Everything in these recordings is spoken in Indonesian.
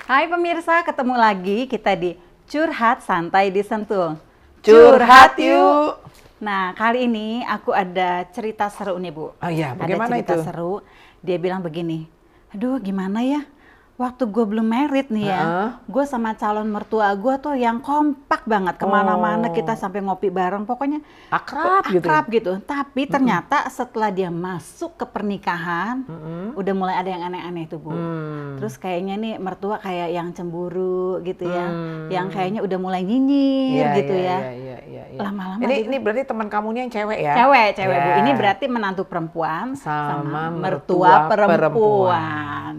Hai pemirsa, ketemu lagi kita di Curhat Santai Disentul. Curhat yuk. Nah, kali ini aku ada cerita seru nih, Bu. Oh iya, bagaimana ada cerita itu? seru. Dia bilang begini, aduh gimana ya, waktu gue belum married nih ya, gue sama calon mertua gue tuh yang kompak banget. Kemana-mana kita sampai ngopi bareng, pokoknya Akrab gitu. akrab gitu. Tapi ternyata setelah dia masuk ke pernikahan, udah mulai ada yang aneh-aneh tuh, Bu. Terus kayaknya nih mertua kayak yang cemburu gitu ya, yang kayaknya udah mulai nyinyir gitu ya. Iya. Lama-lama Ini berarti teman kamu nih yang cewek ya? Cewek, Ya. Bu. Ini berarti menantu perempuan Sama mertua mertua perempuan.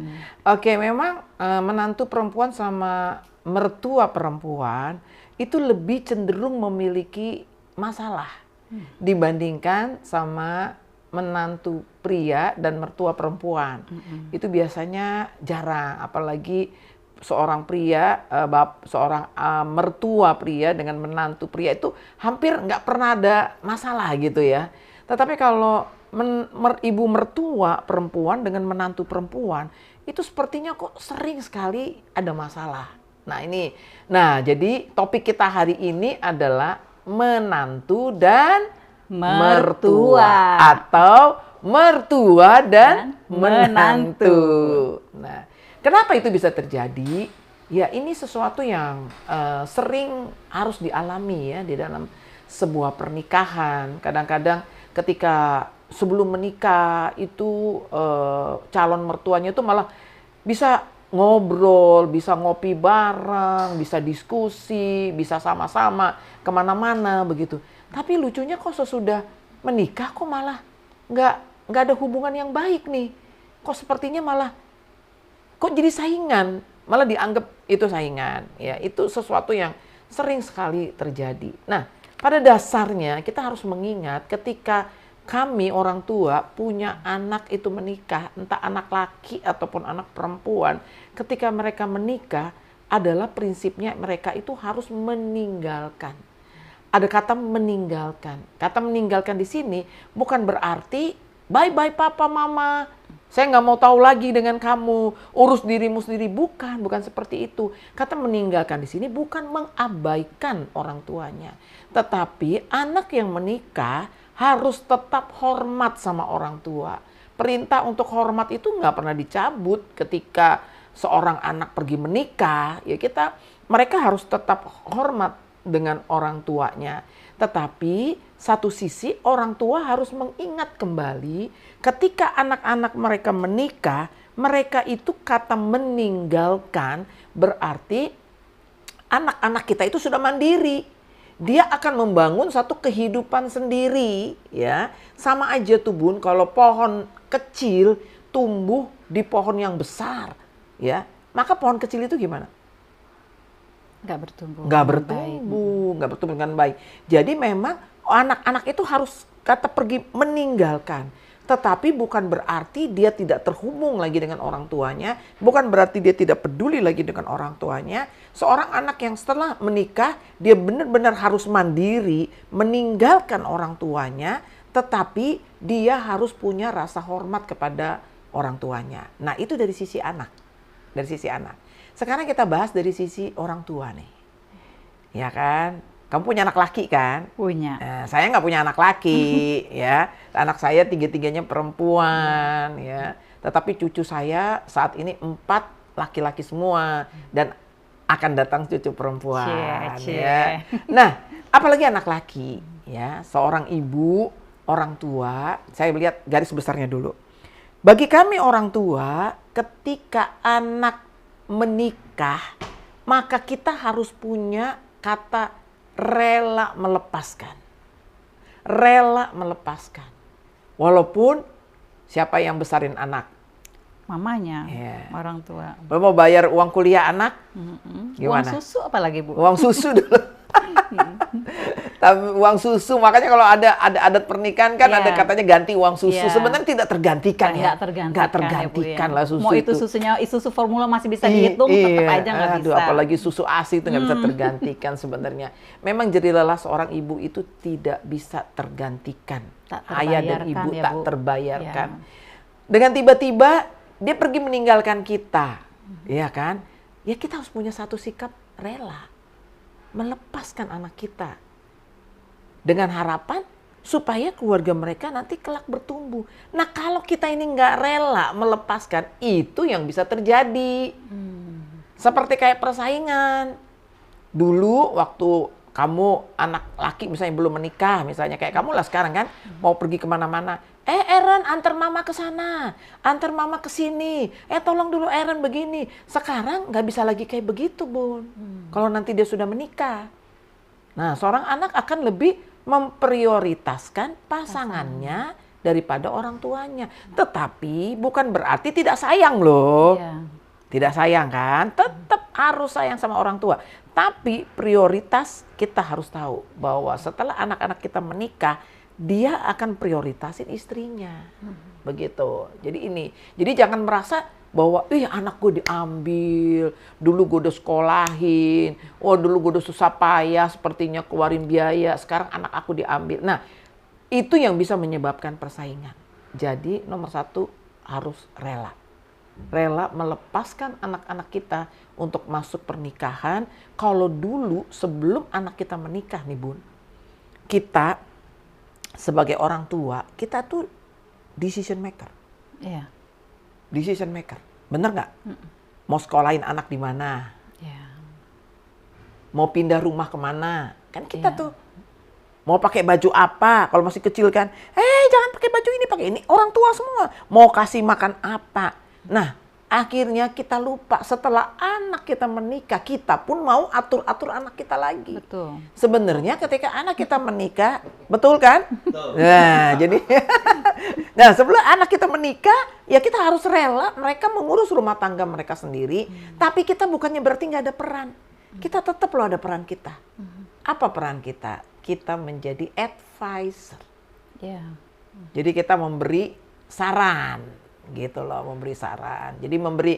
Oke, memang menantu perempuan sama mertua perempuan itu lebih cenderung memiliki masalah dibandingkan sama menantu pria dan mertua perempuan. Itu biasanya jarang, apalagi seorang pria, seorang mertua pria dengan menantu pria itu hampir nggak pernah ada masalah gitu ya. Tetapi kalau ibu mertua perempuan dengan menantu perempuan itu sepertinya kok sering sekali ada masalah. Jadi topik kita hari ini adalah menantu dan mertua atau mertua dan menantu. Nah, kenapa itu bisa terjadi? Ya, ini sesuatu yang sering harus dialami ya di dalam sebuah pernikahan. Kadang-kadang ketika sebelum menikah itu calon mertuanya itu malah bisa ngobrol, bisa ngopi bareng, bisa diskusi, bisa sama-sama kemana-mana begitu. Tapi lucunya kok sesudah menikah kok malah nggak ada hubungan yang baik nih. Kok sepertinya malah kok jadi saingan, malah dianggap itu saingan. Ya, itu sesuatu yang sering sekali terjadi. Nah, pada dasarnya kita harus mengingat ketika kami orang tua punya anak itu menikah, entah anak laki ataupun anak perempuan, ketika mereka menikah adalah prinsipnya mereka itu harus meninggalkan. Ada kata meninggalkan. Kata meninggalkan di sini bukan berarti bye-bye papa mama, saya nggak mau tahu lagi dengan kamu, urus dirimu sendiri. Bukan seperti itu. Kata meninggalkan di sini bukan mengabaikan orang tuanya. Tetapi anak yang menikah harus tetap hormat sama orang tua. Perintah untuk hormat itu nggak pernah dicabut ketika seorang anak pergi menikah. Ya mereka harus tetap hormat dengan orang tuanya. Tetapi satu sisi orang tua harus mengingat kembali ketika anak-anak mereka menikah, mereka itu kata meninggalkan berarti anak-anak kita itu sudah mandiri. Dia akan membangun satu kehidupan sendiri, ya. Sama aja tuh Bun, kalau pohon kecil tumbuh di pohon yang besar, ya. Maka pohon kecil itu gimana? Nggak bertumbuh dengan baik. Jadi memang anak-anak itu harus kata pergi meninggalkan. Tetapi bukan berarti dia tidak terhubung lagi dengan orang tuanya. Bukan berarti dia tidak peduli lagi dengan orang tuanya. Seorang anak yang setelah menikah, dia benar-benar harus mandiri, meninggalkan orang tuanya. Tetapi dia harus punya rasa hormat kepada orang tuanya. Nah, itu dari sisi anak. Sekarang kita bahas dari sisi orang tua nih. Ya kan? Kamu punya anak laki kan? Punya. Nah, saya nggak punya anak laki, ya. Anak saya tiga-tiganya perempuan, ya. Tetapi cucu saya saat ini 4 laki-laki semua dan akan datang cucu perempuan, ya. Nah, apalagi anak laki, ya. Seorang ibu, orang tua, saya lihat garis besarnya dulu. Bagi kami orang tua, ketika anak menikah, maka kita harus punya kata rela melepaskan. Walaupun siapa yang besarin anak? Mamanya, orang tua. Mau bayar uang kuliah anak? Gimana? Uang susu apalagi Bu? Uang susu dulu. Tapi uang susu, makanya kalau ada adat pernikahan kan ada katanya ganti uang susu. Sebenarnya tidak tergantikan ya. Nggak tergantikan lah susu. Mau itu susunya susu formula masih bisa dihitung, tetap aja nggak bisa. Apalagi susu ASI itu nggak bisa tergantikan sebenarnya. Memang jerih lelah seorang ibu itu tidak bisa tergantikan. Ayah dan ibu tak terbayarkan. Dengan tiba-tiba dia pergi meninggalkan kita, ya kan? ya kita harus punya satu sikap rela melepaskan anak kita dengan harapan supaya keluarga mereka nanti kelak bertumbuh. Nah kalau kita ini nggak rela melepaskan, itu yang bisa terjadi. Seperti kayak persaingan. Dulu waktu kamu anak laki misalnya belum menikah, misalnya kayak kamu lah sekarang kan, mau pergi kemana-mana. Eren antar mama ke sana, antar mama ke sini. Tolong dulu Eren begini. Sekarang nggak bisa lagi kayak begitu, Bun. Kalau nanti dia sudah menikah. Nah, seorang anak akan lebih memprioritaskan pasangannya daripada orang tuanya. Tetapi bukan berarti tidak sayang loh. Iya. Tidak sayang kan? Tetap harus sayang sama orang tua. Tapi prioritas kita harus tahu bahwa setelah anak-anak kita menikah, dia akan prioritasin istrinya. Begitu. Jadi jangan merasa bahwa anak gue diambil, dulu gue udah sekolahin, dulu gue udah susah payah sepertinya keluarin biaya, sekarang anak aku diambil. Nah, itu yang bisa menyebabkan persaingan. Jadi nomor satu harus rela. Rela melepaskan anak-anak kita untuk masuk pernikahan. Kalau dulu sebelum anak kita menikah nih Bun, kita sebagai orang tua, kita tuh decision maker. Iya. Decision maker, bener nggak? Mau sekolahin anak di mana? Iya. Mau pindah rumah kemana? Kan kita tuh mau pakai baju apa? Kalau masih kecil kan, jangan pakai baju ini, pakai ini. Orang tua semua mau kasih makan apa? Nah, akhirnya kita lupa setelah anak kita menikah, kita pun mau atur-atur anak kita lagi. Betul. Sebenarnya ketika anak kita menikah, betul kan? Betul. Nah, jadi nah, sebelum anak kita menikah, ya kita harus rela mereka mengurus rumah tangga mereka sendiri, tapi kita bukannya berarti nggak ada peran. Kita tetap loh ada peran kita. Apa peran kita? Kita menjadi advisor. Iya. Jadi kita memberi saran. Gitu loh, memberi saran. Jadi memberi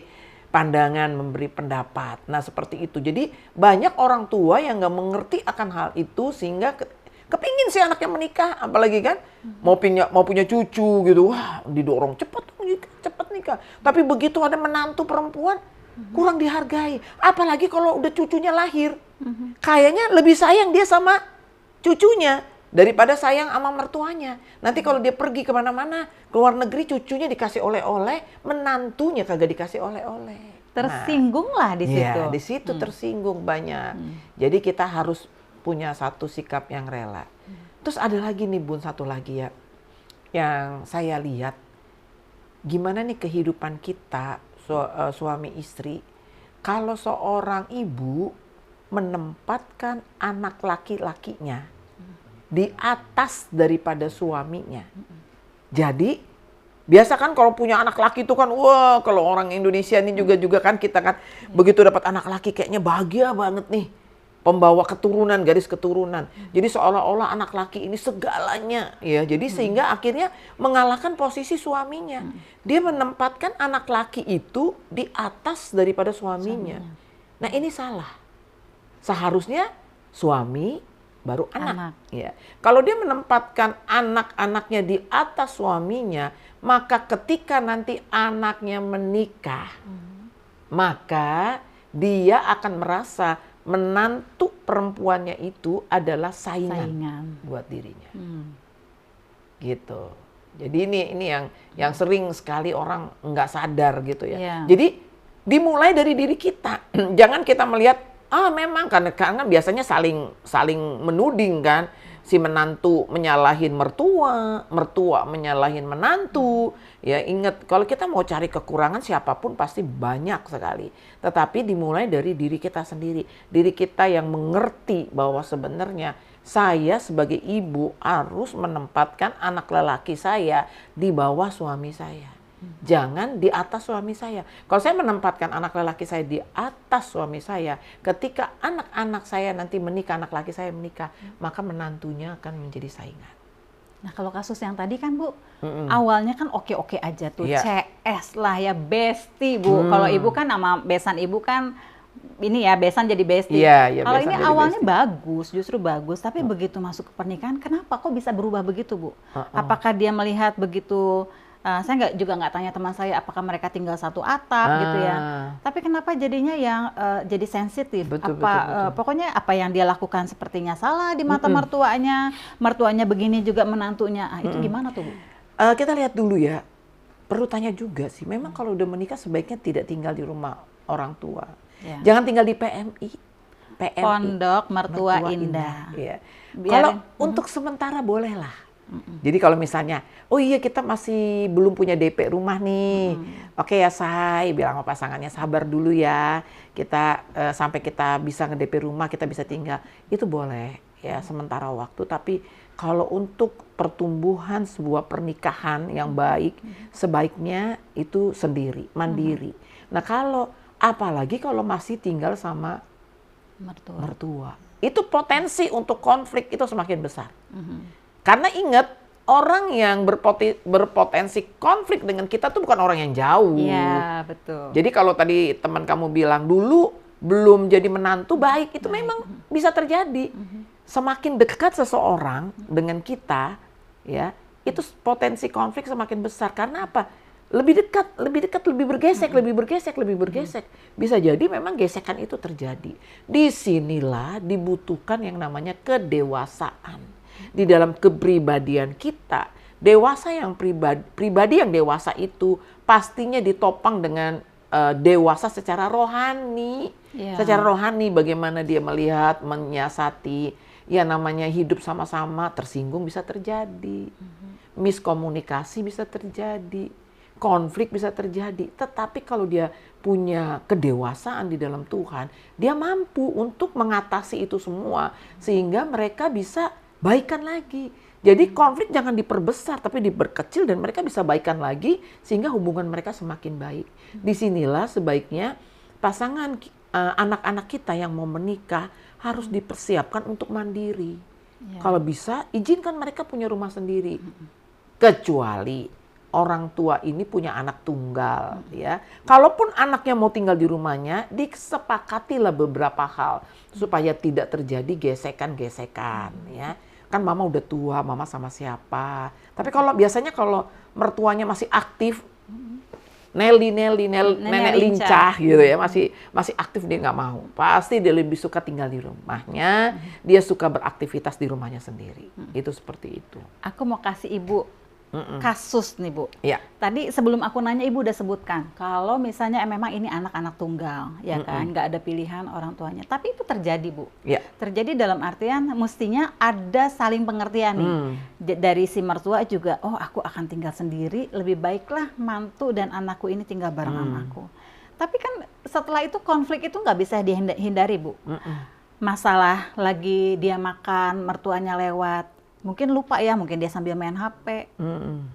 pandangan, memberi pendapat. Nah seperti itu. Jadi banyak orang tua yang nggak mengerti akan hal itu sehingga kepingin si anaknya menikah, apalagi kan mau punya cucu gitu, wah didorong cepet nikah. Tapi begitu ada menantu perempuan kurang dihargai. Apalagi kalau udah cucunya lahir, kayaknya lebih sayang dia sama cucunya daripada sayang sama mertuanya. Nanti kalau dia pergi kemana-mana, ke luar negeri, cucunya dikasih oleh-oleh, menantunya kagak dikasih oleh-oleh. Tersinggung lah di situ. Iya, di situ tersinggung banyak. Jadi kita harus punya satu sikap yang rela. Terus ada lagi nih Bun, satu lagi ya, yang saya lihat, gimana nih kehidupan kita, suami istri, kalau seorang ibu menempatkan anak laki-lakinya di atas daripada suaminya. Jadi biasa kan kalau punya anak laki itu kan, wah kalau orang Indonesia ini juga kan kita kan begitu dapat anak laki kayaknya bahagia banget nih. Pembawa keturunan, garis keturunan. Jadi seolah-olah anak laki ini segalanya. Ya, jadi sehingga akhirnya mengalahkan posisi suaminya. Dia menempatkan anak laki itu di atas daripada suaminya. Nah ini salah. Seharusnya suami baru anak. Ya. Kalau dia menempatkan anak-anaknya di atas suaminya, maka ketika nanti anaknya menikah, maka dia akan merasa menantu perempuannya itu adalah saingan buat dirinya. Gitu. Jadi ini yang sering sekali orang nggak sadar gitu ya. Yeah. Jadi dimulai dari diri kita. Jangan kita melihat memang karena biasanya saling menuding kan, si menantu menyalahin mertua menyalahin menantu. Ya ingat, kalau kita mau cari kekurangan siapapun pasti banyak sekali. Tetapi dimulai dari diri kita sendiri, diri kita yang mengerti bahwa sebenarnya saya sebagai ibu harus menempatkan anak lelaki saya di bawah suami saya. Jangan di atas suami saya. Kalau saya menempatkan anak lelaki saya di atas suami saya, ketika anak-anak saya nanti menikah, anak laki saya menikah, maka menantunya akan menjadi saingan. Nah kalau kasus yang tadi kan Bu, awalnya kan oke-oke aja tuh, CS lah ya, bestie Bu. Kalau ibu kan nama besan ibu kan, ini ya besan jadi bestie. Kalau ini awalnya bagus, justru bagus, tapi begitu masuk ke pernikahan, kenapa kok bisa berubah begitu Bu? Apakah dia melihat begitu Saya nggak tanya teman saya apakah mereka tinggal satu atap gitu ya. Tapi kenapa jadinya yang jadi sensitif? Betul. Pokoknya apa yang dia lakukan sepertinya salah di mata mertuanya, mertuanya begini juga menantunya. Itu gimana tuh, Bu? Kita lihat dulu ya. Perlu tanya juga sih. Memang kalau udah menikah sebaiknya tidak tinggal di rumah orang tua. Ya. Jangan tinggal di PMI. Pondok Mertua Indah. Ya. Kalau untuk sementara bolehlah. Jadi kalau misalnya, oh iya kita masih belum punya DP rumah nih, oke ya Say, bilang sama pasangannya sabar dulu ya, kita sampai kita bisa nge-DP rumah, kita bisa tinggal, itu boleh ya sementara waktu. Tapi kalau untuk pertumbuhan sebuah pernikahan yang baik, sebaiknya itu sendiri, mandiri. Nah apalagi kalau masih tinggal sama mertua, itu potensi untuk konflik itu semakin besar. Karena ingat, orang yang berpotensi konflik dengan kita tuh bukan orang yang jauh. Iya, betul. Jadi kalau tadi teman kamu bilang dulu belum jadi menantu baik, itu memang bisa terjadi. Semakin dekat seseorang dengan kita, ya, itu potensi konflik semakin besar. Karena apa? Lebih dekat, lebih bergesek. Bisa jadi memang gesekan itu terjadi. Disinilah dibutuhkan yang namanya kedewasaan. Di dalam kepribadian kita, pribadi yang dewasa itu pastinya ditopang dengan dewasa secara rohani. Secara rohani bagaimana dia melihat, menyiasati, ya namanya hidup sama-sama, tersinggung bisa terjadi. Miskomunikasi bisa terjadi. Konflik bisa terjadi. Tetapi kalau dia punya kedewasaan di dalam Tuhan, dia mampu untuk mengatasi itu semua sehingga mereka bisa baikan lagi. Jadi konflik jangan diperbesar tapi diperkecil dan mereka bisa baikan lagi sehingga hubungan mereka semakin baik. Disinilah sebaiknya pasangan anak-anak kita yang mau menikah harus dipersiapkan untuk mandiri. Kalau bisa izinkan mereka punya rumah sendiri. Kecuali orang tua ini punya anak tunggal ya. Kalaupun anaknya mau tinggal di rumahnya, disepakatilah beberapa hal supaya tidak terjadi gesekan-gesekan ya. Kan mama udah tua, mama sama siapa. Tapi kalau biasanya kalau mertuanya masih aktif, nenek lincah gitu ya, masih aktif, dia nggak mau. Pasti dia lebih suka tinggal di rumahnya, dia suka beraktivitas di rumahnya sendiri. Itu seperti itu. Aku mau kasih Ibu kasus nih, Bu. Ya. Tadi sebelum aku nanya Ibu udah sebutkan kalau misalnya memang ini anak-anak tunggal, ya kan, nggak ada pilihan orang tuanya. Tapi itu terjadi, Bu. Ya. Terjadi dalam artian mestinya ada saling pengertian nih. Dari si mertua juga, oh aku akan tinggal sendiri, lebih baiklah mantu dan anakku ini tinggal bareng sama aku. Tapi kan setelah itu konflik itu nggak bisa dihindari, Bu. Masalah lagi dia makan, mertuanya lewat. Mungkin lupa ya, mungkin dia sambil main HP.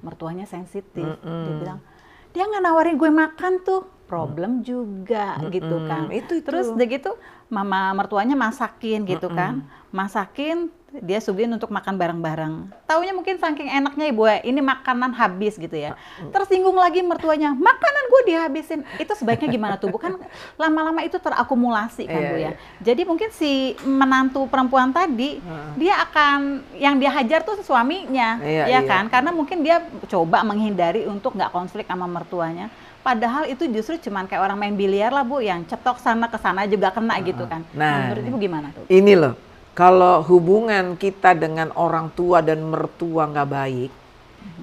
Mertuanya sensitif. Dia bilang, dia nggak nawarin gue makan tuh. Problem juga gitu kan. Terus udah gitu, mama mertuanya masakin gitu kan. Masakin, dia suguhin untuk makan bareng-bareng. Taunya mungkin saking enaknya Ibu ya, ini makanan habis gitu ya. Tersinggung lagi mertuanya, makanan gue dihabisin. Itu sebaiknya gimana tuh? Bukan lama-lama itu terakumulasi kan Bu ya. Jadi mungkin si menantu perempuan tadi, dia akan, yang dia hajar tuh suaminya. Ya kan? Karena mungkin dia coba menghindari untuk nggak konflik sama mertuanya. Padahal itu justru cuman kayak orang main biliar lah Bu, yang cetok sana ke sana juga kena gitu kan. Nah, menurut Ibu gimana tuh? Ini loh. Kalau hubungan kita dengan orang tua dan mertua nggak baik,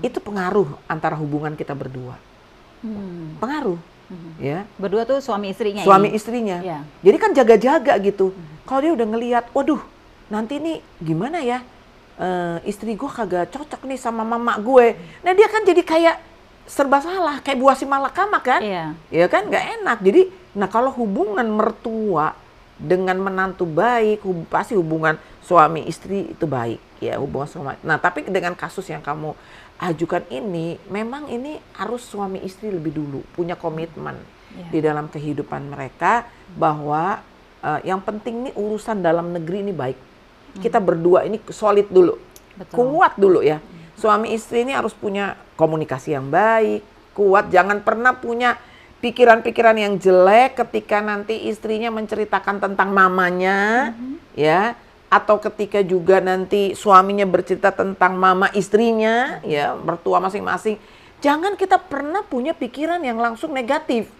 itu pengaruh antara hubungan kita berdua. Pengaruh, ya. Berdua tuh suami istrinya. Suami istrinya. Ya. Jadi kan jaga-jaga gitu. Kalau dia udah ngelihat, waduh, nanti nih gimana ya, istri gue kagak cocok nih sama mama gue. Nah dia kan jadi kayak serba salah, kayak buah si malakama kan? Ya kan, nggak enak. Jadi, nah kalau hubungan mertua dengan menantu baik, pasti hubungan suami istri itu baik ya, hubungan suami. Nah tapi dengan kasus yang kamu ajukan ini, memang ini harus suami istri lebih dulu punya komitmen di dalam kehidupan mereka bahwa yang penting nih urusan dalam negeri ini baik. Kita berdua ini solid dulu, kuat dulu ya. Suami istri ini harus punya komunikasi yang baik, kuat, jangan pernah punya pikiran-pikiran yang jelek ketika nanti istrinya menceritakan tentang mamanya, ya, atau ketika juga nanti suaminya bercerita tentang mama istrinya, ya, mertua masing-masing. jangan kita pernah punya pikiran yang langsung negatif.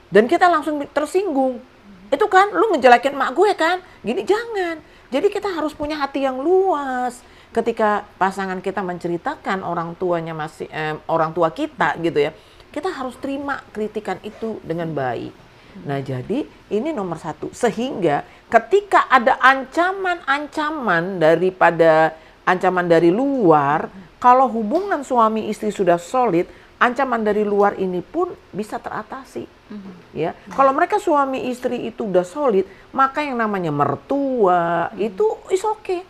Dan kita langsung tersinggung. Itu kan, lu ngejelekin mak gue kan? Gini, jangan. Jadi kita harus punya hati yang luas. Ketika pasangan kita menceritakan orang tuanya orang tua kita gitu ya, kita harus terima kritikan itu dengan baik. Nah, jadi ini nomor satu. Sehingga ketika ada ancaman-ancaman daripada ancaman dari luar, kalau hubungan suami istri sudah solid, ancaman dari luar ini pun bisa teratasi. Ya, kalau mereka suami istri itu udah solid, maka yang namanya mertua itu is okay.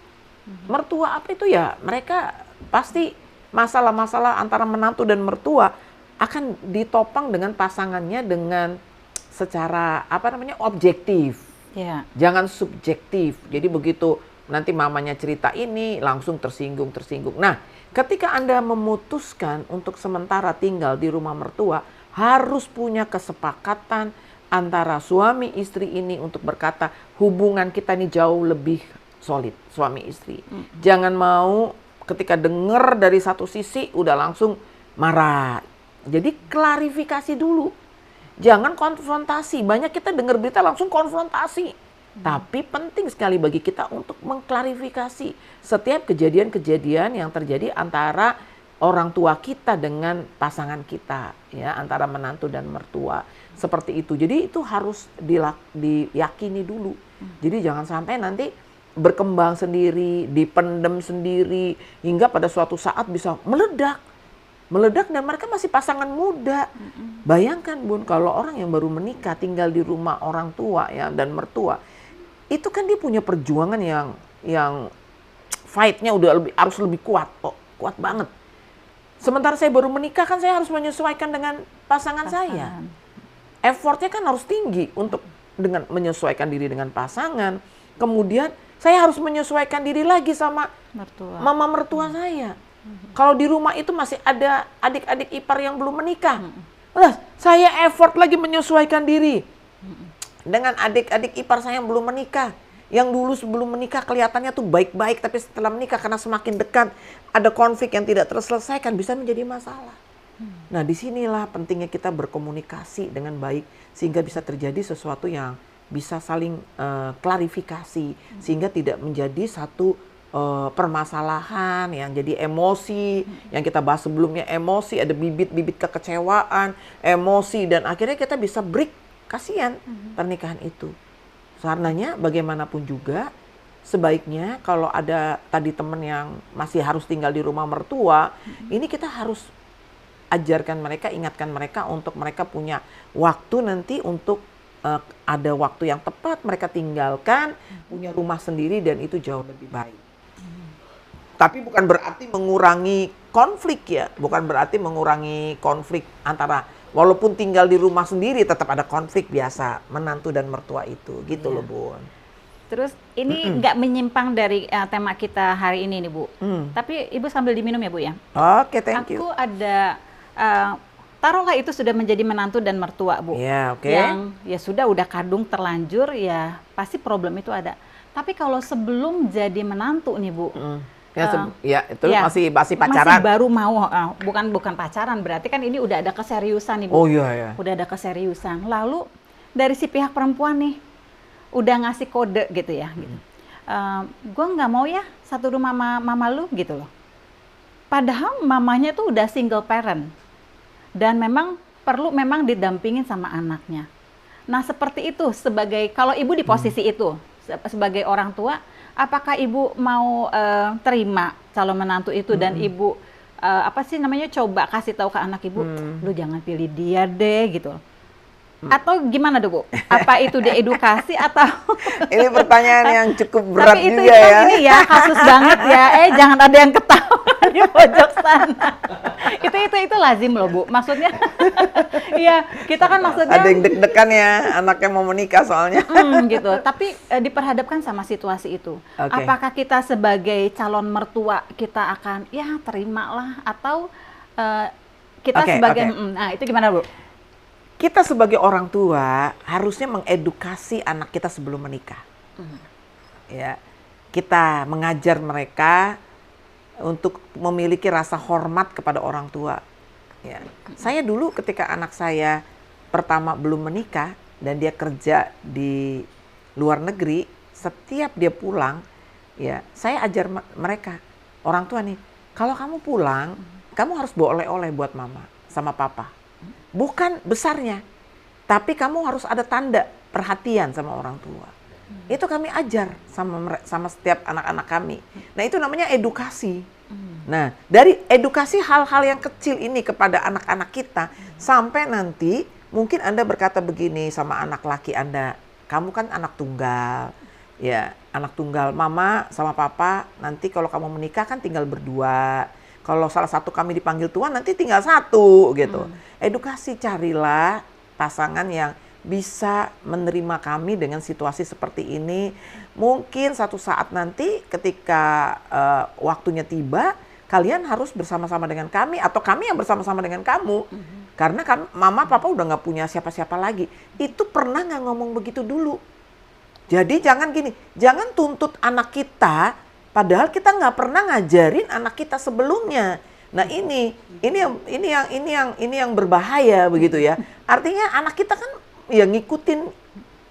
Mertua apa itu ya? Mereka pasti masalah-masalah antara menantu dan mertua akan ditopang dengan pasangannya dengan secara objektif. Yeah. Jangan subjektif. Jadi begitu nanti mamanya cerita ini langsung tersinggung. Nah, ketika Anda memutuskan untuk sementara tinggal di rumah mertua, harus punya kesepakatan antara suami istri ini untuk berkata hubungan kita ini jauh lebih solid, suami istri. Jangan mau ketika dengar dari satu sisi udah langsung marah. Jadi klarifikasi dulu. Jangan konfrontasi. Banyak kita dengar berita langsung konfrontasi. Tapi penting sekali bagi kita untuk mengklarifikasi setiap kejadian-kejadian yang terjadi antara orang tua kita dengan pasangan kita, ya, antara menantu dan mertua. Seperti itu. Jadi itu harus diyakini dulu. Jadi jangan sampai nanti berkembang sendiri, dipendam sendiri, hingga pada suatu saat bisa meledak dan mereka masih pasangan muda. Bayangkan Bun, kalau orang yang baru menikah tinggal di rumah orang tua ya dan mertua, itu kan dia punya perjuangan yang fight-nya harus lebih kuat, kuat banget. Sementara saya baru menikah kan saya harus menyesuaikan dengan pasangan saya. Effortnya kan harus tinggi untuk dengan menyesuaikan diri dengan pasangan. Kemudian saya harus menyesuaikan diri lagi sama mama mertua saya. Kalau di rumah itu masih ada adik-adik ipar yang belum menikah. Nah, saya effort lagi menyesuaikan diri dengan adik-adik ipar saya yang belum menikah. Yang dulu sebelum menikah kelihatannya tuh baik-baik, tapi setelah menikah karena semakin dekat ada konflik yang tidak terselesaikan bisa menjadi masalah. Nah, disinilah pentingnya kita berkomunikasi dengan baik sehingga bisa terjadi sesuatu yang bisa saling klarifikasi sehingga tidak menjadi satu permasalahan yang jadi emosi, yang kita bahas sebelumnya emosi, ada bibit-bibit kekecewaan, emosi, dan akhirnya kita bisa break, kasihan pernikahan itu. Karenanya bagaimanapun juga sebaiknya kalau ada tadi teman yang masih harus tinggal di rumah mertua, ini kita harus ajarkan mereka, ingatkan mereka untuk mereka punya waktu nanti untuk ada waktu yang tepat mereka tinggalkan, punya rumah sendiri dan itu jauh lebih baik. Tapi bukan berarti mengurangi konflik ya, bukan berarti mengurangi konflik antara, walaupun tinggal di rumah sendiri tetap ada konflik biasa menantu dan mertua itu, gitu loh Bun. Terus ini nggak menyimpang dari tema kita hari ini nih Bu, tapi Ibu sambil diminum ya Bu ya. Oke, thank you. Aku ada, taruhlah itu sudah menjadi menantu dan mertua Bu, yang ya udah kadung terlanjur ya pasti problem itu ada. Tapi kalau sebelum jadi menantu nih Bu, masih pacaran. Masih baru mau, bukan pacaran, berarti kan ini udah ada keseriusan nih Bu. Oh iya. Udah ada keseriusan. Lalu dari si pihak perempuan nih, udah ngasih kode gitu ya. Gitu. Gue nggak mau ya satu rumah mama lu gitu loh. Padahal mamanya tuh udah single parent. Dan memang perlu didampingin sama anaknya. Nah seperti itu, kalau ibu di posisi itu, sebagai orang tua, apakah ibu mau terima calon menantu itu dan ibu coba kasih tahu ke anak ibu, lu jangan pilih dia deh gitu. Atau gimana tuh Bu? Apa itu diedukasi atau? Ini pertanyaan yang cukup berat tapi juga ya. Ini ya kasus banget ya. Jangan ada yang ketawa di pojok sana. Itu lazim loh Bu. Maksudnya, iya kita kan maksudnya. Ada yang deg-degan ya, anaknya mau menikah soalnya. Gitu. Tapi diperhadapkan sama situasi itu. Apakah kita sebagai calon mertua kita akan ya terimalah atau kita sebagai, nah itu gimana Bu? Kita sebagai orang tua harusnya mengedukasi anak kita sebelum menikah. Ya, kita mengajar mereka untuk memiliki rasa hormat kepada orang tua. Ya. Saya dulu ketika anak saya pertama belum menikah dan dia kerja di luar negeri, setiap dia pulang, ya saya ajar mereka, orang tua nih, kalau kamu pulang, kamu harus bawa oleh-oleh buat mama sama papa. Bukan besarnya, tapi kamu harus ada tanda perhatian sama orang tua. Itu kami ajar sama setiap anak-anak kami. Nah, itu namanya edukasi. Nah, dari edukasi hal-hal yang kecil ini kepada anak-anak kita, sampai nanti mungkin Anda berkata begini sama anak laki Anda, kamu kan anak tunggal, ya anak tunggal, mama sama papa nanti kalau kamu menikah kan tinggal berdua. Kalau salah satu kami dipanggil Tuhan nanti tinggal satu gitu. Edukasi, carilah pasangan yang bisa menerima kami dengan situasi seperti ini. Mungkin satu saat nanti ketika waktunya tiba, kalian harus bersama-sama dengan kami atau kami yang bersama-sama dengan kamu. Karena mama papa udah nggak punya siapa-siapa lagi. Itu pernah nggak ngomong begitu dulu? Jadi jangan gini, jangan tuntut anak kita, padahal kita nggak pernah ngajarin anak kita sebelumnya. Nah ini yang berbahaya begitu ya. Artinya anak kita kan ya ngikutin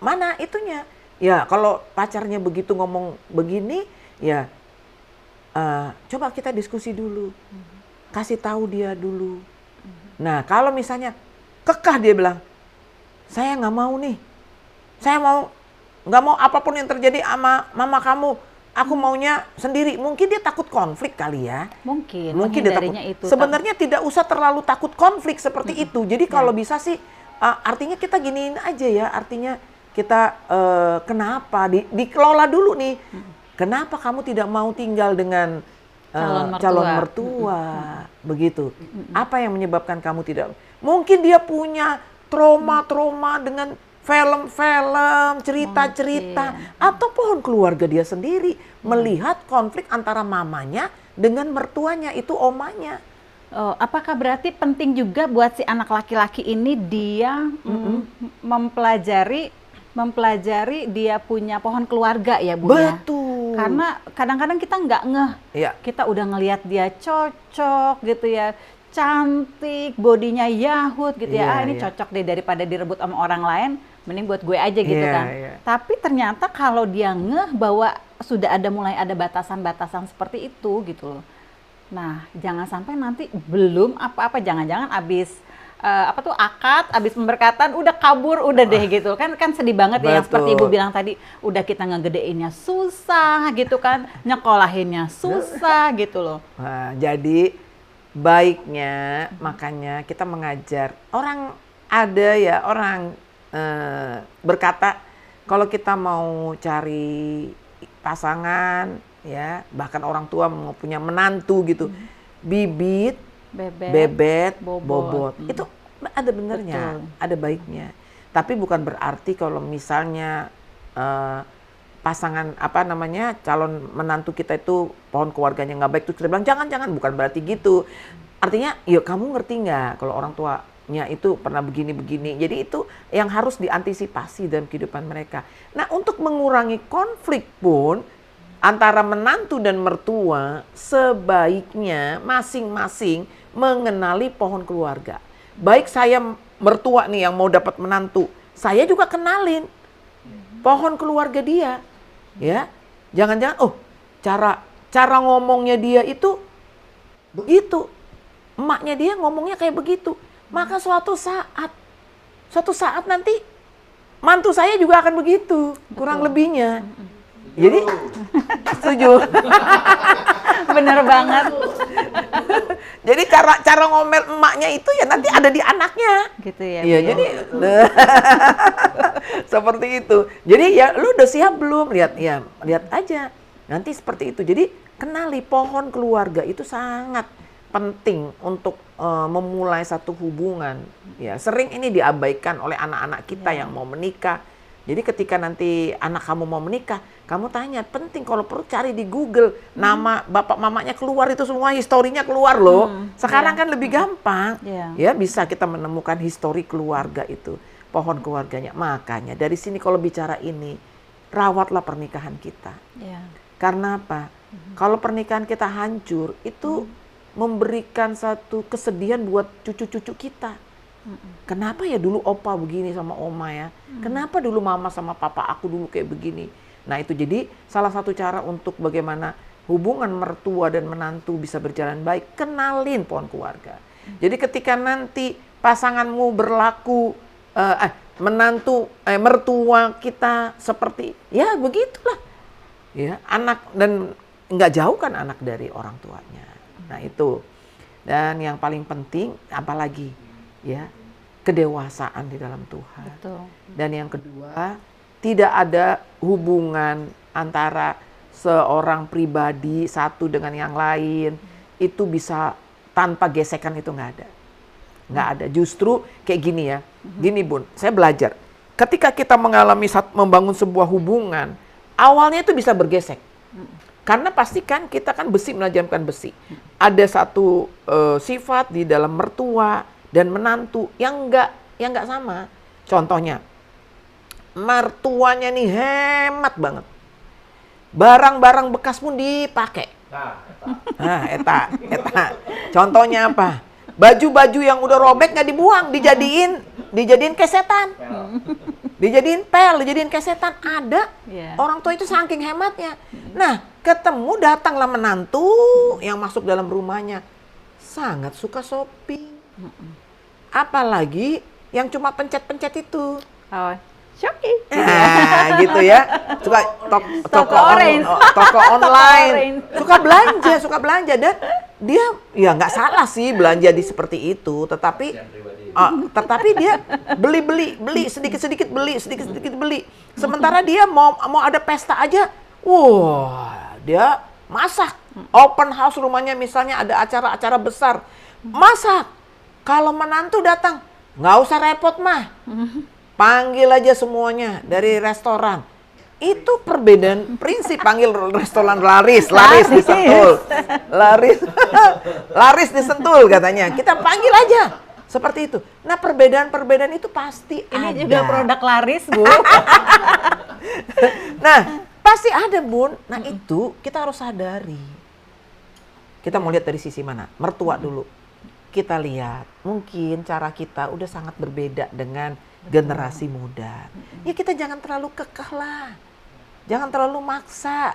mana itunya. Ya kalau pacarnya begitu ngomong begini, ya coba kita diskusi dulu, kasih tahu dia dulu. Nah kalau misalnya kekeh dia bilang, saya nggak mau nih, saya nggak mau apapun yang terjadi sama mama kamu, aku maunya sendiri. Mungkin dia takut konflik kali ya. Mungkin dia takut. Itu, sebenarnya tidak usah terlalu takut konflik seperti itu. Jadi kalau bisa sih, artinya kita giniin aja ya. Artinya kita kenapa dikelola dulu nih. Kenapa kamu tidak mau tinggal dengan calon mertua? Begitu. Apa yang menyebabkan kamu tidak? Mungkin dia punya trauma dengan film-film, cerita-cerita, atau pohon keluarga dia sendiri melihat konflik antara mamanya dengan mertuanya, itu omanya. Apakah berarti penting juga buat si anak laki-laki ini dia mempelajari dia punya pohon keluarga ya Bu? Betul. Karena kadang-kadang kita nggak ngeh, kita udah ngelihat dia cocok gitu ya, cantik, bodinya yahut gitu ya, ini cocok deh daripada direbut sama orang lain, mending buat gue aja gitu kan. Tapi ternyata kalau dia ngeh bahwa sudah mulai ada batasan-batasan seperti itu gitu loh. Nah, jangan sampai nanti belum apa-apa, jangan-jangan abis akad, abis pemberkatan udah kabur, udah deh gitu kan sedih banget ya, yang seperti Ibu bilang tadi, udah kita ngegedeinnya susah gitu kan, nyekolahinnya susah gitu loh. Nah, jadi baiknya makanya kita mengajar orang berkata kalau kita mau cari pasangan ya, bahkan orang tua mau punya menantu gitu, bibit, bebet, bobot. Itu ada benernya, ada baiknya. Tapi bukan berarti kalau misalnya pasangan calon menantu kita itu pohon keluarganya nggak baik, tuh kita bilang jangan, bukan berarti gitu. Artinya, ya kamu ngerti nggak kalau orang tuanya itu pernah begini-begini. Jadi itu yang harus diantisipasi dalam kehidupan mereka. Nah, untuk mengurangi konflik pun antara menantu dan mertua, sebaiknya masing-masing mengenali pohon keluarga. Baik saya mertua nih yang mau dapat menantu, saya juga kenalin pohon keluarga dia. Ya, jangan-jangan cara ngomongnya dia itu begitu, emaknya dia ngomongnya kayak begitu, maka suatu saat nanti mantu saya juga akan begitu, kurang lebihnya. Jadi setuju. Bener banget. Jadi cara ngomel emaknya itu ya nanti ada di anaknya. Gitu ya. Iya, jadi seperti itu. Jadi ya lu udah siap belum? Lihat aja. Nanti seperti itu. Jadi kenali pohon keluarga itu sangat penting untuk memulai satu hubungan. Ya, sering ini diabaikan oleh anak-anak kita yang mau menikah. Jadi ketika nanti anak kamu mau menikah, kamu tanya, penting kalau perlu cari di Google, nama bapak mamanya keluar, itu semua historinya keluar loh. Sekarang kan lebih gampang, ya bisa kita menemukan histori keluarga itu, pohon keluarganya. Makanya dari sini kalau bicara ini, rawatlah pernikahan kita. Karena apa? Kalau pernikahan kita hancur, itu memberikan satu kesedihan buat cucu-cucu kita. Kenapa ya dulu opa begini sama oma ya? Kenapa dulu mama sama papa aku dulu kayak begini? Nah itu jadi salah satu cara untuk bagaimana hubungan mertua dan menantu bisa berjalan baik, kenalin pohon keluarga. Jadi ketika nanti pasanganmu berlaku, mertua kita seperti, ya begitulah. Ya, anak dan nggak jauh kan anak dari orang tuanya. Nah itu. Dan yang paling penting apalagi ya, kedewasaan di dalam Tuhan. Betul. Dan yang kedua, tidak ada hubungan antara seorang pribadi satu dengan yang lain itu bisa tanpa gesekan, itu nggak ada. Nggak ada. Justru kayak gini ya. Gini Bun, saya belajar. Ketika kita membangun sebuah hubungan, awalnya itu bisa bergesek. Karena pastikan kita kan besi menajamkan besi. Ada satu sifat di dalam mertua dan menantu yang nggak sama. Contohnya, mertuanya nih hemat banget. Barang-barang bekas pun dipakai. Nah, eta. Contohnya apa? Baju-baju yang udah robek nggak dibuang, dijadiin kesetan. Dijadiin pel, dijadiin kesetan. Ada. Orang tua itu saking hematnya. Nah, ketemu datanglah menantu yang masuk dalam rumahnya. Sangat suka shopping. Apalagi yang cuma pencet-pencet itu. Shopee. Nah, gitu ya. Suka toko online. Suka belanja dan dia ya nggak salah sih belanja di seperti itu, tetapi dia beli sedikit-sedikit beli. Sementara dia mau ada pesta aja, wah, dia masak. Open house rumahnya misalnya ada acara-acara besar. Masak. Kalau menantu datang, nggak usah repot mah. Panggil aja semuanya dari restoran. Itu perbedaan prinsip. Panggil restoran laris disentul. Laris disentul katanya. Kita panggil aja. Seperti itu. Nah, perbedaan-perbedaan itu pasti ada. Ini juga produk laris, Bu. Nah, pasti ada, Bun. Nah, itu kita harus sadari. Kita mau lihat dari sisi mana? Mertua dulu. Kita lihat, mungkin cara kita udah sangat berbeda dengan generasi muda. Ya kita jangan terlalu kekeh lah. Jangan terlalu maksa.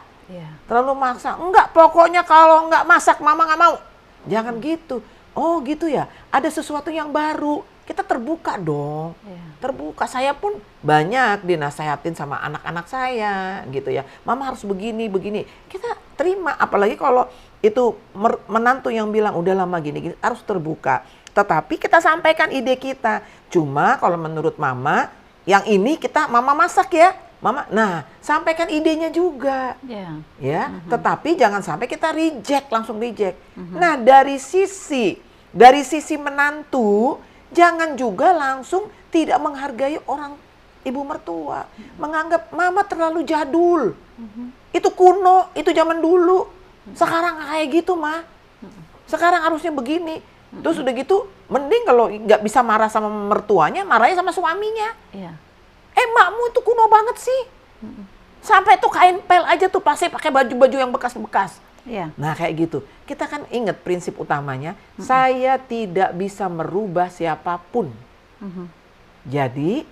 Terlalu maksa. Enggak, pokoknya kalau enggak masak mama enggak mau. Jangan gitu. Oh gitu ya, ada sesuatu yang baru. Kita terbuka dong. Terbuka. Saya pun banyak dinasehatin sama anak-anak saya gitu ya. Mama harus begini. Kita terima. Apalagi kalau itu menantu yang bilang udah lama gini. Harus terbuka. Tetapi kita sampaikan ide kita. Cuma kalau menurut mama, yang ini mama masak ya. Mama, nah sampaikan idenya juga. Ya, tetapi jangan sampai kita langsung reject. Nah, dari sisi menantu, jangan juga langsung tidak menghargai orang ibu mertua. Menganggap mama terlalu jadul. Itu kuno, itu zaman dulu. Sekarang kayak gitu, mah. Sekarang harusnya begini. Terus udah gitu, mending kalau nggak bisa marah sama mertuanya, marahnya sama suaminya. Makmu itu kuno banget sih. Sampai tuh kain pel aja tuh pasti pakai baju-baju yang bekas-bekas. Nah kayak gitu. Kita kan ingat prinsip utamanya, saya tidak bisa merubah siapapun. Jadi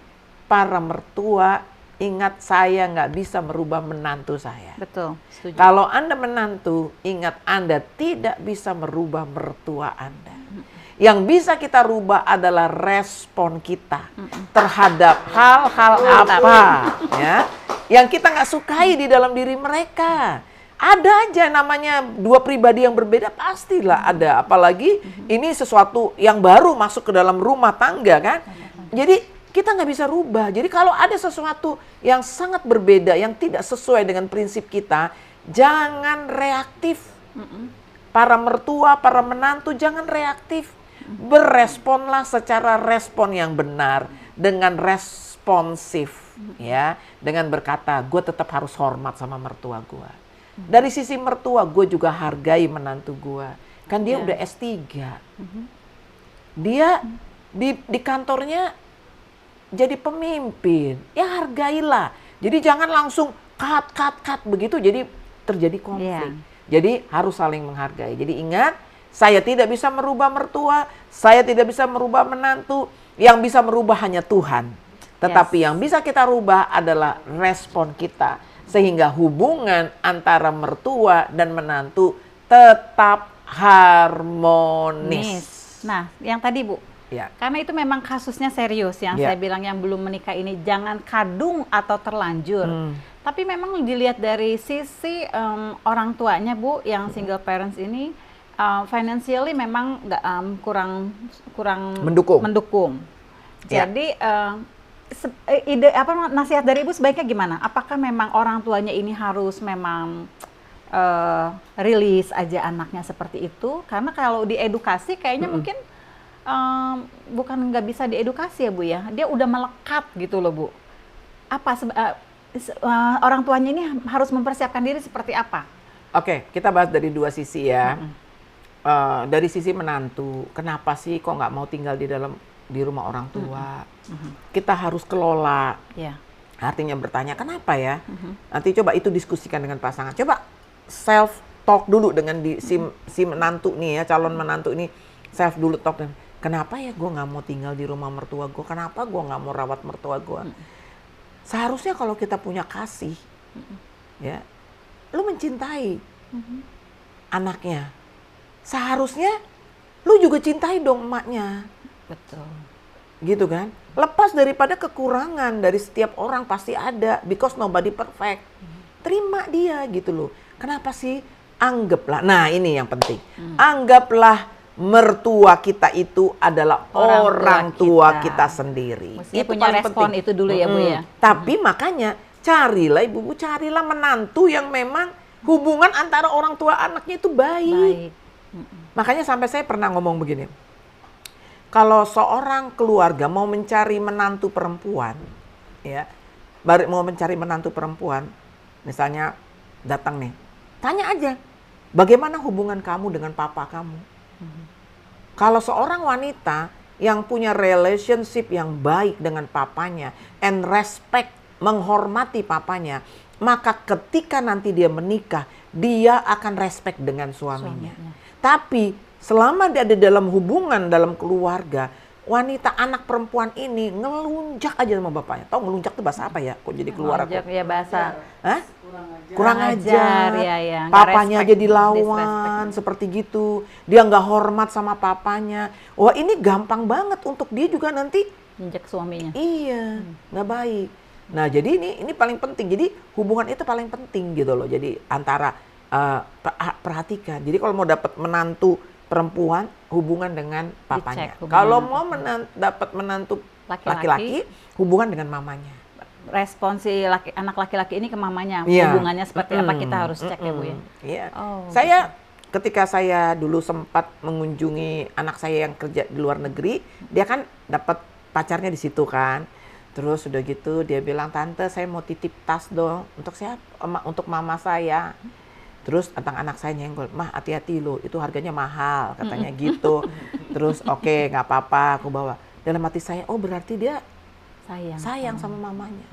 para mertua ingat, saya nggak bisa merubah menantu saya. Betul, setuju. Kalau Anda menantu, ingat Anda tidak bisa merubah mertua Anda. Yang bisa kita rubah adalah respon kita terhadap hal-hal apa ya yang kita nggak sukai di dalam diri mereka. Ada aja namanya dua pribadi yang berbeda, pastilah ada. Apalagi ini sesuatu yang baru masuk ke dalam rumah tangga kan. Jadi kita nggak bisa rubah. Jadi kalau ada sesuatu yang sangat berbeda, yang tidak sesuai dengan prinsip kita, jangan reaktif. Para mertua, para menantu jangan reaktif. Beresponlah secara respon yang benar, dengan responsif ya, dengan berkata gue tetap harus hormat sama mertua gue. Dari sisi mertua gue juga hargai menantu gue, kan dia udah S3, dia di kantornya jadi pemimpin, ya hargailah. Jadi jangan langsung cut begitu, jadi terjadi konflik. Jadi harus saling menghargai. Jadi ingat, Saya tidak bisa merubah mertua, saya tidak bisa merubah menantu. Yang bisa merubah hanya Tuhan. Tetapi yang bisa kita rubah adalah respon kita. Sehingga hubungan antara mertua dan menantu tetap harmonis. Nah, yang tadi Bu, Ya. karena itu memang kasusnya serius yang saya bilang yang belum menikah ini jangan kadung atau terlanjur. Tapi memang dilihat dari sisi orang tuanya Bu, yang single parents ini financially memang nggak kurang mendukung. Jadi ide nasihat dari Ibu sebaiknya gimana? Apakah memang orang tuanya ini harus memang rilis aja anaknya seperti itu? Karena kalau diedukasi kayaknya mungkin bukan nggak bisa diedukasi ya Bu ya, dia udah melekat gitu loh Bu. Apa orang tuanya ini harus mempersiapkan diri seperti apa? Oke, kita bahas dari dua sisi ya. Dari sisi menantu, kenapa sih kok nggak mau tinggal di rumah orang tua? Kita harus kelola. Artinya bertanya kenapa ya? Nanti coba itu diskusikan dengan pasangan. Coba self talk dulu dengan si menantu nih ya, calon menantu ini self dulu talk dan kenapa ya gue nggak mau tinggal di rumah mertua gue? Kenapa gue nggak mau rawat mertua gue? Seharusnya kalau kita punya kasih, ya, lu mencintai anaknya. Seharusnya lu juga cintai dong emaknya. Betul. Gitu kan? Lepas daripada kekurangan dari setiap orang pasti ada, because nobody perfect. Terima dia gitu loh. Kenapa sih? Anggaplah, nah ini yang penting. Anggaplah mertua kita itu adalah orang tua kita sendiri. Mestinya itu punya respon penting. Itu dulu ya Bu ya. Tapi makanya carilah ibu-ibu, carilah menantu yang memang hubungan antara orang tua anaknya itu baik. Makanya sampai saya pernah ngomong begini. Kalau seorang keluarga mau mencari menantu perempuan, ya, mau mencari menantu perempuan, misalnya datang nih, tanya aja, bagaimana hubungan kamu dengan papa kamu? Kalau seorang wanita yang punya relationship yang baik dengan papanya, and respect, menghormati papanya, maka ketika nanti dia menikah, dia akan respect dengan suaminya. Tapi selama dia ada dalam hubungan, dalam keluarga, wanita anak perempuan ini ngelunjak aja sama bapaknya. Tahu ngelunjak itu bahasa apa ya? Kok jadi keluar aku? Ya bahasa. Hah? Kurang ajar. Ya. Papanya aja dilawan seperti gitu. Dia nggak hormat sama papanya. Wah ini gampang banget untuk dia juga nanti injak suaminya. Iya, nggak baik. Nah jadi ini paling penting. Jadi hubungan itu paling penting gitu loh. Jadi antara perhatikan. Jadi kalau mau dapat menantu perempuan, hubungan dengan papanya. Kalau mau dapat menantu laki-laki, hubungan dengan mamanya. Respon si anak laki-laki ini ke mamanya, hubungannya seperti apa kita harus cek ya Bu ya. Iya. Ketika saya dulu sempat mengunjungi anak saya yang kerja di luar negeri, dia kan dapat pacarnya di situ kan. Terus udah gitu dia bilang, "Tante, saya mau titip tas dong." Untuk siapa? Untuk mama saya. Terus tentang anak saya nyenggol, "Mah hati-hati loh, itu harganya mahal," katanya gitu. Terus oke, nggak apa-apa, aku bawa. Dalam hati saya, oh berarti dia sayang sama mamanya.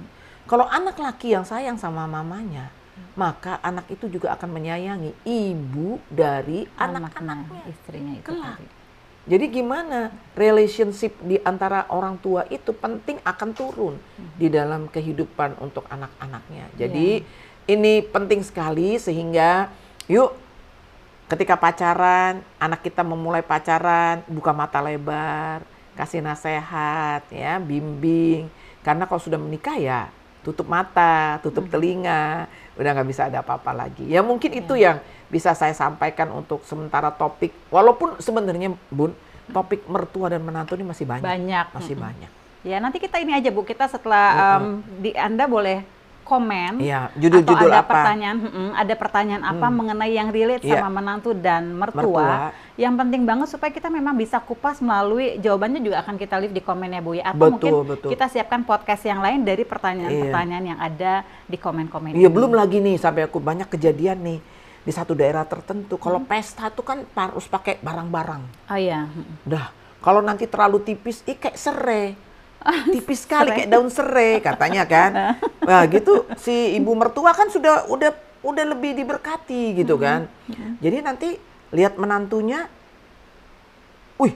Kalau anak laki yang sayang sama mamanya, maka anak itu juga akan menyayangi ibu dari anak-anaknya, istrinya itu kelak. Jadi gimana relationship di antara orang tua itu penting akan turun di dalam kehidupan untuk anak-anaknya. Jadi ini penting sekali sehingga yuk ketika pacaran, anak kita memulai pacaran, buka mata lebar, kasih nasihat, ya, bimbing. Karena kalau sudah menikah ya tutup mata, tutup telinga, udah nggak bisa ada apa-apa lagi. Ya mungkin itu yang bisa saya sampaikan untuk sementara topik. Walaupun sebenarnya Bun, topik mertua dan menantu ini masih banyak. Masih banyak. Ya nanti kita ini aja Bu, kita setelah Anda boleh komen judul-judul atau ada apa? Ada pertanyaan apa mengenai yang relate sama menantu dan mertua. Yang penting banget supaya kita memang bisa kupas melalui jawabannya juga akan kita leave di komen ya Bu ya. Atau mungkin kita siapkan podcast yang lain dari pertanyaan-pertanyaan yang ada di komen-komen. Iya, belum lagi nih sampai aku banyak kejadian nih di satu daerah tertentu. Kalau pesta tuh kan harus pakai barang-barang. Oh iya. Udah, kalau nanti terlalu tipis, kayak serai. Tipis sekali kayak daun serai katanya kan. Nah gitu si ibu mertua kan udah lebih diberkati gitu kan. Jadi nanti lihat menantunya wih,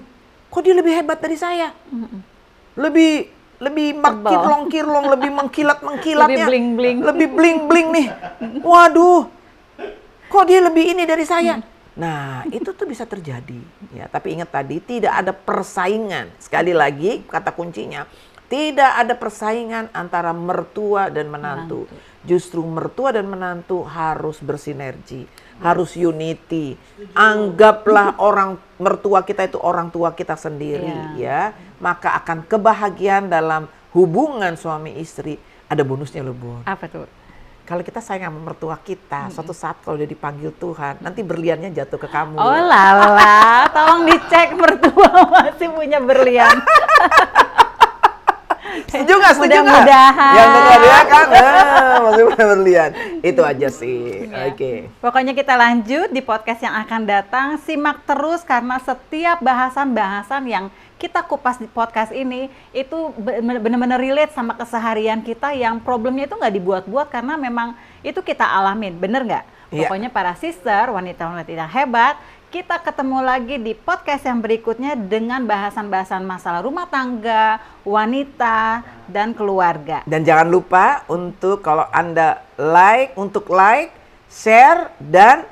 kok dia lebih hebat dari saya? Lebih makirlong-kirlong, lebih mengkilat-mengkilatnya. Lebih bling-bling. Lebih bling-bling nih. Waduh, kok dia lebih ini dari saya? Nah, itu tuh bisa terjadi. Ya, tapi ingat tadi, tidak ada persaingan. Sekali lagi, kata kuncinya, tidak ada persaingan antara mertua dan menantu. Justru mertua dan menantu harus bersinergi, harus unity. Anggaplah orang mertua kita itu orang tua kita sendiri, ya. Maka akan kebahagiaan dalam hubungan suami istri. Ada bonusnya loh, Bun. Apa tuh? Kalau kita sayang sama mertua kita, suatu saat kalau udah dipanggil Tuhan, nanti berliannya jatuh ke kamu. Oh lala, tolong dicek mertua masih punya berlian. Setuju nggak? Mudah-mudahan. Yang dengar ya kan, masih punya berlian. Itu aja sih. Oke. Pokoknya kita lanjut di podcast yang akan datang. Simak terus karena setiap bahasan-bahasan yang kita kupas di podcast ini itu benar-benar relate sama keseharian kita yang problemnya itu nggak dibuat-buat karena memang itu kita alamin, bener nggak? Pokoknya para sister, wanita-wanita hebat, kita ketemu lagi di podcast yang berikutnya dengan bahasan-bahasan masalah rumah tangga, wanita, dan keluarga. Dan jangan lupa untuk kalau Anda like, share, dan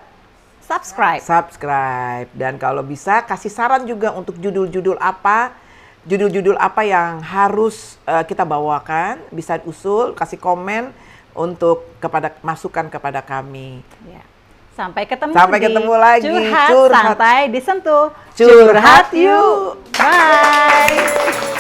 subscribe. Dan kalau bisa kasih saran juga untuk judul-judul apa yang harus kita bawakan, bisa usul, kasih komen untuk masukan kepada kami. Ya. Sampai ketemu lagi. Curhat santai disentuh. Curhat yuk. Bye.